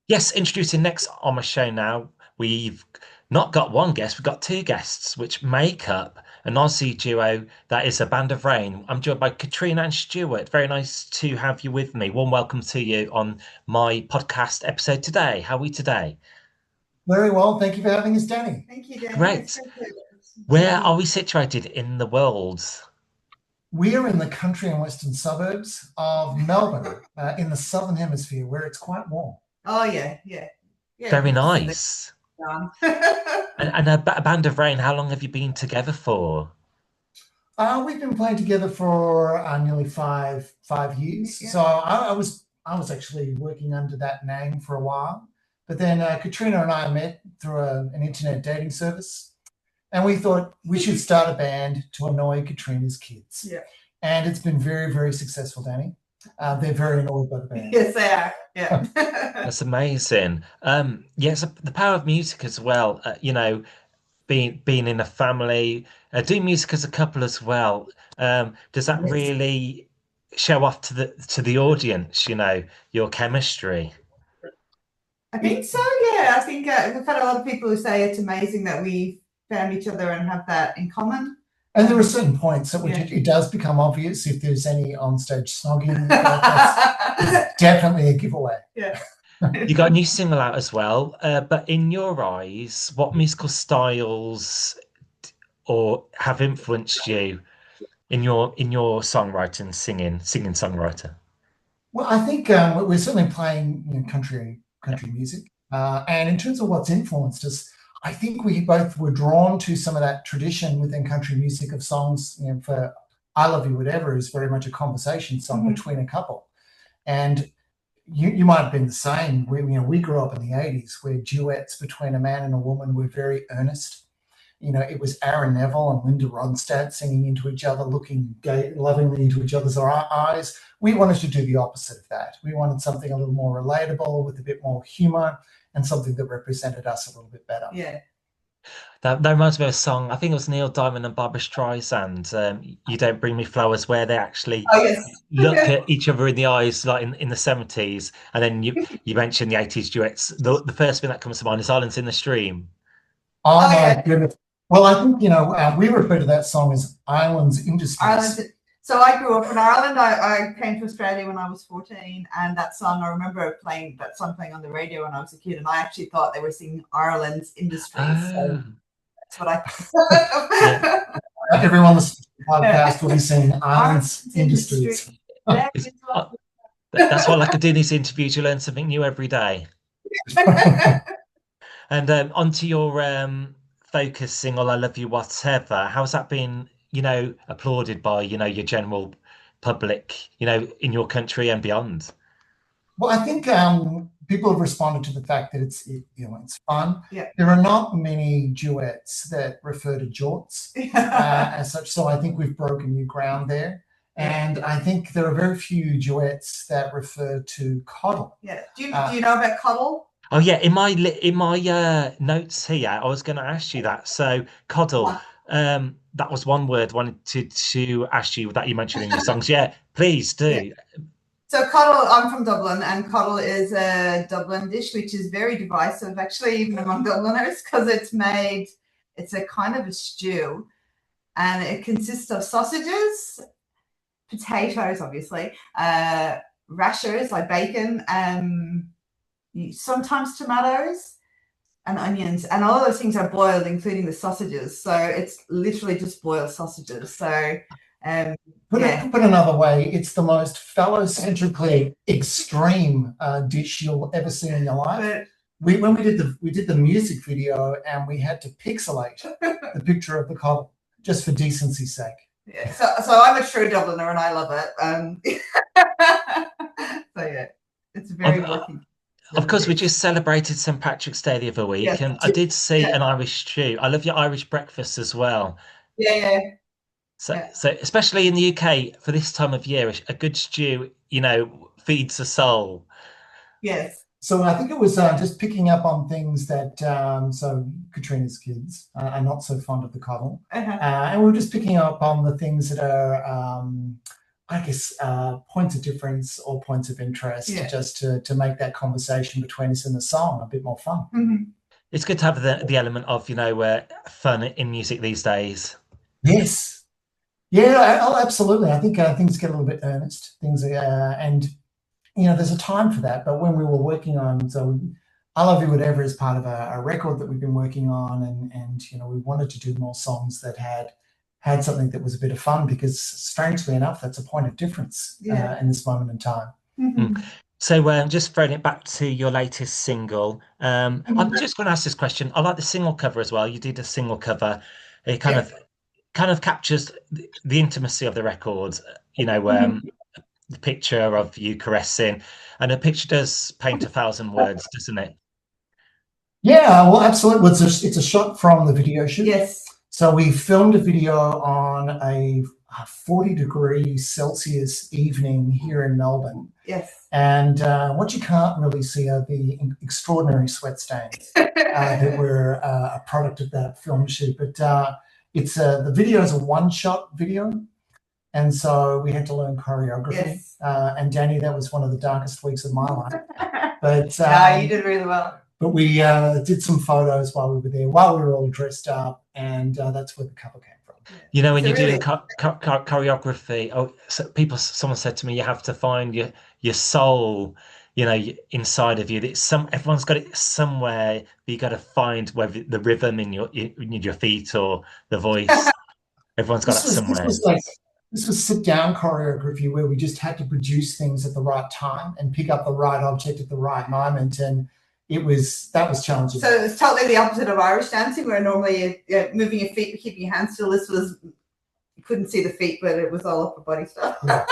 Yes, introducing next on my show now. We've not got one guest, we've got two guests, which make up an Aussie duo that is a band of rain. I'm joined by Katrina and Stewart. Very nice to have you with me. Warm welcome to you on my podcast episode today. How are we today? Very well. Thank you for having us, Danny. Thank you, Danny. It's Great. great to Where have are you. we situated in the world? We are in the country and western suburbs of Melbourne, in the southern hemisphere, where it's quite warm. Oh yeah. Very Good to see nice. that. And a band of rain, how long have you been together for? We've been playing together for nearly five years. Yeah. So I was actually working under that name for a while, but then Katrina and I met through an internet dating service, and we thought we should start a band to annoy Katrina's kids. Yeah. And it's been very, very successful, Danny. They're very annoyed by the band. Yes, they are. Yeah. That's amazing. Yes, the power of music as well. Being in a family, doing music as a couple as well. Does that Yes. really show off to the audience? Your chemistry. I think so. Yeah, I think we've had a lot of people who say it's amazing that we found each other and have that in common. And there are certain points at which Yeah. it does become obvious if there's any onstage snogging. That's definitely a giveaway. Yeah. You got a new single out as well. But in your eyes, what musical styles or have influenced you in your songwriting, singing songwriter? Well, I think we're certainly playing country music, and in terms of what's influenced us, I think we both were drawn to some of that tradition within country music of songs. For "I Love You Whatever" is very much a conversation song between a couple, and you might have been the same. We grew up in the '80s where duets between a man and a woman were very earnest. It was Aaron Neville and Linda Ronstadt singing into each other, looking lovingly into each other's eyes. We wanted to do the opposite of that. We wanted something a little more relatable with a bit more humor and something that represented us a little bit better. Yeah. That reminds me of a song. I think it was Neil Diamond and Barbra Streisand. "You Don't Bring Me Flowers," where they actually Oh yes. look at each other in the eyes, like in the '70s. And then you mentioned the '80s duets. The first thing that comes to mind is "Islands in the Stream." Oh my yeah. goodness. Well, I think, we refer to that song as Islands Industries. Ireland. So I grew up in Ireland. I came to Australia when I was 14, and that song, I remember playing that song playing on the radio when I was a kid, and I actually thought they were singing Ireland's Industries. So that's what I thought. Everyone listening to the podcast will be saying Islands Industries. That's why I like to do these interviews. You learn something new every day. And onto your focus single, "I Love You Whatever." How's that been, applauded by, your general public, in your country and beyond? Well, I think people have responded to the fact that it's fun. Yeah. There are not many duets that refer to jorts as such, so I think we've broken new ground there. And I think there are very few duets that refer to Coddle. Yeah. Do you know about Coddle? Oh yeah, in my notes here, I was going to ask you that. So Coddle, that was one word I wanted to ask you that you mentioned in your songs. Yeah, please do. Yeah. So Coddle, I'm from Dublin, and Coddle is a Dublin dish which is very divisive, actually, even among Dubliners, because it's a kind of a stew, and it consists of sausages, potatoes, obviously, rashers like bacon, sometimes tomatoes and onions, and all those things are boiled, including the sausages. So it's literally just boiled sausages. So Put another way, it's the most phallocentrically extreme dish you'll ever see in your life. When we did the music video, and we had to pixelate the picture of the Coddle just for decency's sake. Yeah, so I'm a true Dubliner and I love it. So yeah, it's very working. Of course, we just celebrated St. Patrick's Day the other week, Yes. and I did see an Irish stew. I love your Irish breakfast as well. Yeah. So especially in the UK for this time of year, a good stew, feeds the soul. Yes. So I think it was just picking up on things that, so Katrina's kids are not so fond of the Coddle. And we were just picking up on the things that are I guess, points of difference or points of interest, just to make that conversation between us in the song a bit more fun. Mm-hmm. It's good to have the element of, you know, fun in music these days. Yes. Yeah, absolutely. I think things get a little bit earnest. And you know, there's a time for that. But when we were working on, so I Love You Whatever is part of a record that we've been working on, and you know, we wanted to do more songs that had something that was a bit of fun, because strangely enough, that's a point of difference in this moment in time. Mm-hmm. So just throwing it back to your latest single, I'm just going to ask this question. I like the single cover as well. You did a single cover. It kind of captures the intimacy of the record, you know, the picture of you caressing, and a picture does paint 1,000 words, doesn't it? Yeah, well, absolutely. Well, it's a shot from the video shoot. Yes. So we filmed a video on a 40°C evening here in Melbourne. Yes. And what you can't really see are the extraordinary sweat stains that were a product of that film shoot. But it's the video is a one-shot video. And so we had to learn choreography. Yes. And Danny, that was one of the darkest weeks of my life. But you did really well. But we did some photos while we were there, while we were all dressed up, and that's where the cover came from. You know, when you're doing choreography, someone said to me, you have to find your soul, you know, inside of you. Everyone's got it somewhere, but you got to find whether the rhythm in your feet or the voice. Everyone's got it somewhere. This was sit-down choreography where we just had to produce things at the right time and pick up the right object at the right moment, and that was challenging. So it's totally the opposite of Irish dancing, where normally you're moving your feet, keeping your hands still. This was, you couldn't see the feet, but it was all upper body stuff. Yeah.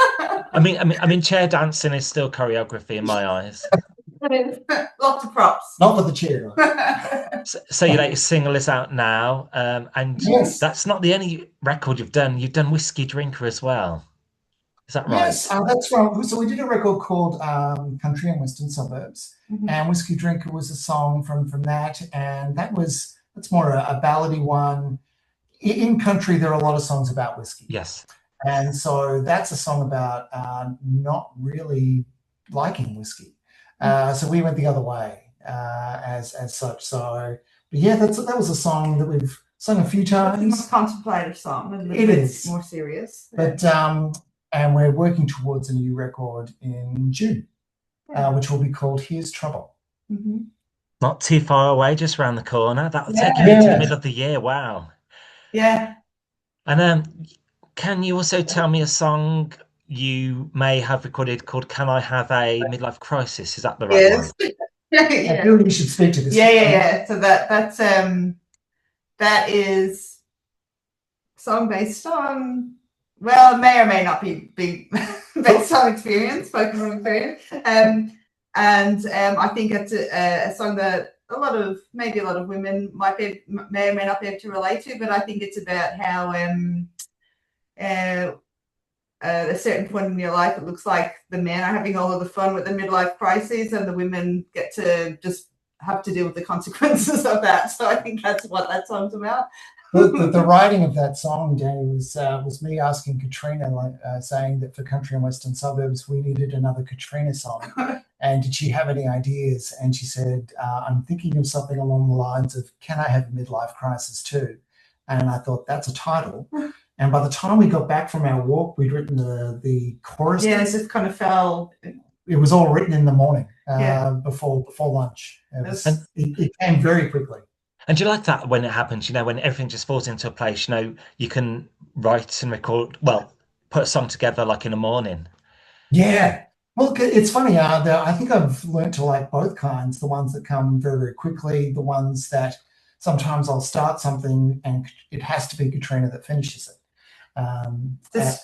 I mean, chair dancing is still choreography in my eyes. Lots of props. Not with the chair. So your latest single is out now, and yes. That's not the only record you've done. You've done Whiskey Drinker as well. Is that right? Yes, that's right. So we did a record called Country and Western Suburbs, and Whiskey Drinker was a song from that, and that's more a ballady one. In country, there are a lot of songs about whiskey. Yes. And so that's a song about not really liking whiskey. So we went the other way as such. So, but yeah, that was a song that we've sung a few times. It's a more contemplative song. It is more serious. But and we're working towards a new record in June, which will be called Here's Trouble. Mm-hmm. Not too far away, just around the corner. That'll take you into the middle of the year. Wow. Yeah. And can you also tell me a song you may have recorded called "Can I Have a Midlife Crisis"? Is that the right one? I feel you should speak to this. Yeah. So that is song based on, well, it may or may not be based on experience, spoken from experience. And I think it's a song that maybe a lot of women may or may not be able to relate to, but I think it's about how at a certain point in your life, it looks like the men are having all of the fun with the midlife crises, and the women get to just have to deal with the consequences of that. So I think that's what that song's about. The writing of that song, Danny, was me asking Katrina, saying that for Country and Western Suburbs, we needed another Katrina song. And did she have any ideas? And she said, I'm thinking of something along the lines of, Can I Have a Midlife Crisis Too? And I thought, that's a title. And by the time we got back from our walk, we'd written the chorus. Yeah, it just kind of fell. It was all written in the morning before lunch. It came very quickly. And do you like that when it happens, you know, when everything just falls into a place, you know, you can write and record, put a song together like in the morning? Yeah. Well, it's funny. I think I've learned to like both kinds, the ones that come very, very quickly, the ones that sometimes I'll start something and it has to be Katrina that finishes it.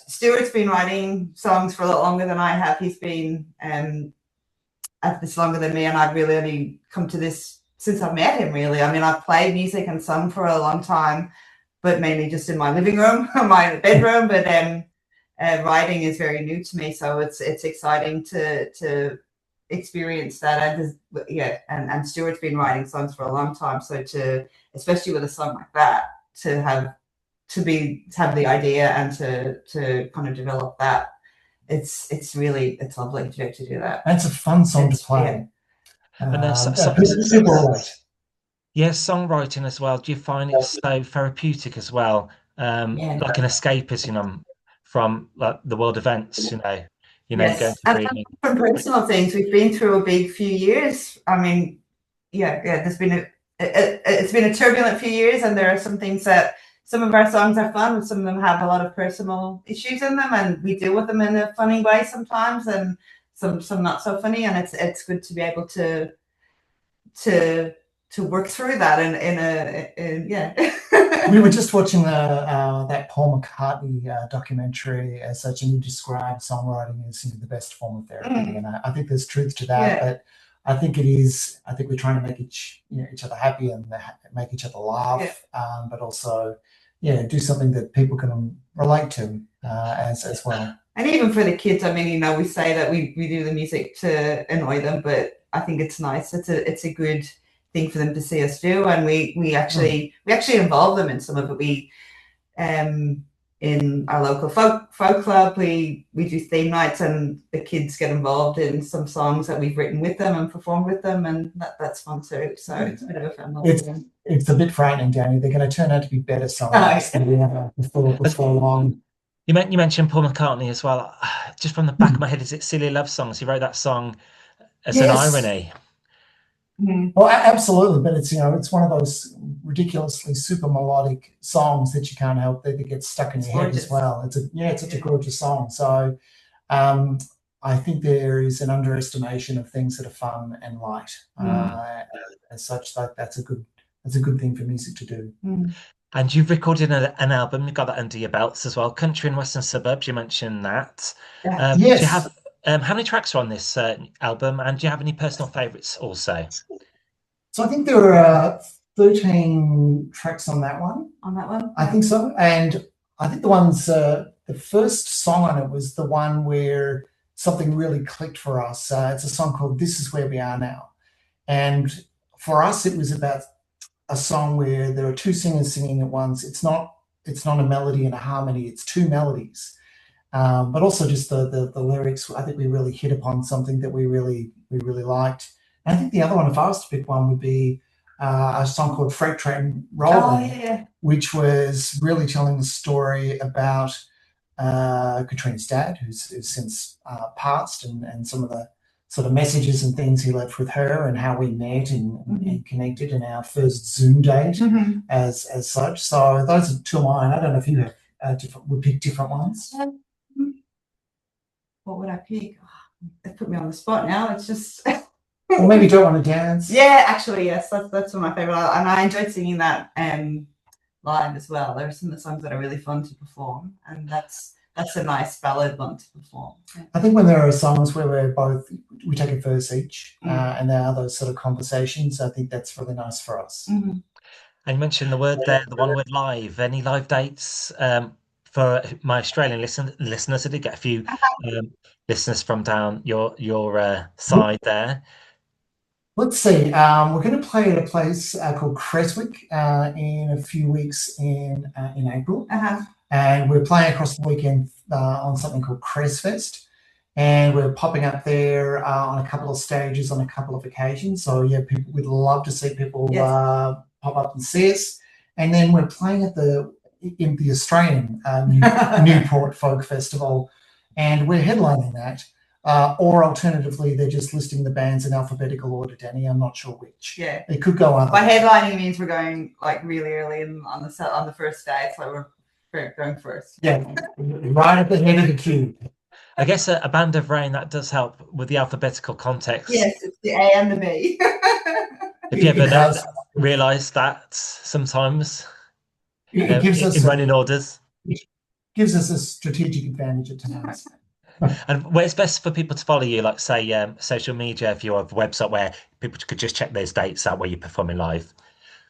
Stuart's been writing songs for a lot longer than I have. He's been at this longer than me, and I've really only come to this since I've met him, really. I mean, I've played music and sung for a long time, but mainly just in my living room or my bedroom. But writing is very new to me, so it's exciting to experience that. And Stuart's been writing songs for a long time, so especially with a song like that, to have the idea and to kind of develop that it's lovely to do that. And it's a fun song to play. And People relate. Yes, songwriting as well. Do you find it so therapeutic as well? Like an escapism from like the world events, Yes. going to And dreaming. from personal things, we've been through a big few years. I mean, there's been it's been a turbulent few years, and there are some things that some of our songs are fun, and some of them have a lot of personal issues in them, and we deal with them in a funny way sometimes, and some not so funny, and it's good to be able to work through that We were just watching that Paul McCartney documentary as such, and you described songwriting as the best form of therapy, and I think there's truth to that. But I think we're trying to make each other happy and make each other laugh, but also do something that people can relate to as well. And even for the kids, I mean, we say that we do the music to annoy them, but I think it's nice. It's a good thing for them to see us do, and we actually involve them in some of it. We in our local folk club, we do theme nights, and the kids get involved in some songs that we've written with them and performed with them, and that's fun too. So it's a bit of a fun. It's a bit frightening, Danny. They're going to turn out to be better songs than we ever before long. You mentioned Paul McCartney as well. Just from the back of my head, is it Silly Love Songs? He wrote that song as an irony. Well, absolutely, but it's one of those ridiculously super melodic songs that you can't help that gets stuck in your head as well. It's such a gorgeous song. So I think there is an underestimation of things that are fun and light. As such, that's a good thing for music to do. And you've recorded an album. You've got that under your belts as well. Country and Western Suburbs. You mentioned that. Yes. Do you have how many tracks are on this album? And do you have any personal favourites also? So I think there are 13 tracks on that one. I think so. And I think the first song on it was the one where something really clicked for us. It's a song called This Is Where We Are Now. And for us, it was about a song where there are two singers singing at once. It's not a melody and a harmony. It's two melodies. But also just the lyrics, I think we really hit upon something that we really liked. And I think the other one, if I was to pick one, would be a song called Freight Train Rolling, which was really telling the story about Katrina's dad, who's since passed, and some of the sort of messages and things he left with her, and how we met and connected in our first Zoom date as such. So those are two of mine. I don't know if you would pick different ones. What would I pick? Oh, they put me on the spot now. It's just. Or maybe Don't Want to Dance. Yeah, actually, yes, that's one of my favorite, and I enjoyed singing that live as well. There are some of the songs that are really fun to perform, and that's a nice ballad one to perform. I think when there are songs where we take a verse each, and there are those sort of conversations, I think that's really nice for us. And you mentioned the word there, the one word live. Any live dates for my Australian listeners? I did get a few listeners from down your side there. Let's see. We're going to play at a place called Creswick in a few weeks in April. And we're playing across the weekend on something called Cresfest. And we're popping up there on a couple of stages on a couple of occasions. So, we'd love to see people pop up and see us. And then we're playing in the Australian Newport Folk Festival. And we're headlining that. Or alternatively, they're just listing the bands in alphabetical order, Danny. I'm not sure which. Yeah. It could go on. By headlining means we're going like really early on the first day. It's like we're going first. Yeah, right at the head of the queue. I guess a band of Rain, that does help with the alphabetical context. Yes, it's the A and the B. Have you ever realised that sometimes it gives us in running orders? It gives us a strategic advantage at times. And where's best for people to follow you, like say social media, if you have a website where people could just check those dates out where you're performing live?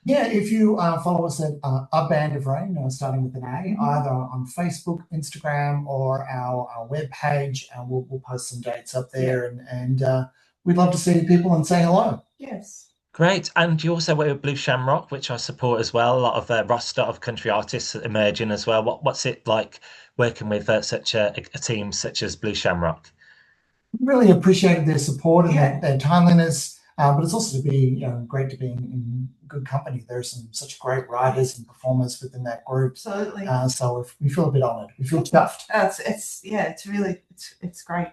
Yeah, if you follow us at A Band of Rain, starting with an A, either on Facebook, Instagram, or our webpage, and we'll post some dates up there, and we'd love to see people and say hello. Yes. Great. And you also work with Blue Shamrock, which I support as well. A lot of roster of country artists emerging as well. What's it like working with such a team such as Blue Shamrock? Really appreciated their support and Yeah. their timeliness, but it's also to be great to be in good company. There's such great writers and performers within that group. Absolutely. So we feel a bit honoured. We feel chuffed. It's really great.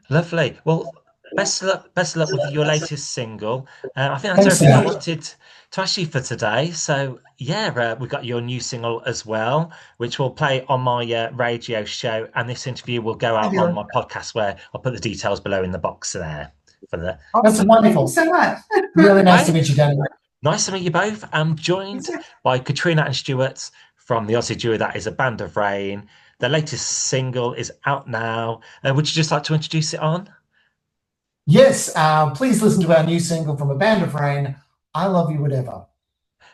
Lovely. Well, best of luck with your latest single. I think that's everything I wanted to ask you for today. So yeah, we got your new single as well, which will play on my radio show, and this interview will go out on my podcast, where I'll put the details below in the box there for the. That's wonderful. Thank you so much. Really nice to meet you, Danny. Nice to meet you both. I'm joined by Katrina and Stewart from the Aussie duo that is A Band of Rain. Their latest single is out now. Would you just like to introduce it on? Yes, please listen to our new single from A Band of Rain, I Love You Whatever.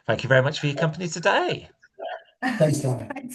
Thank you very much for your company today. Thanks, Danny.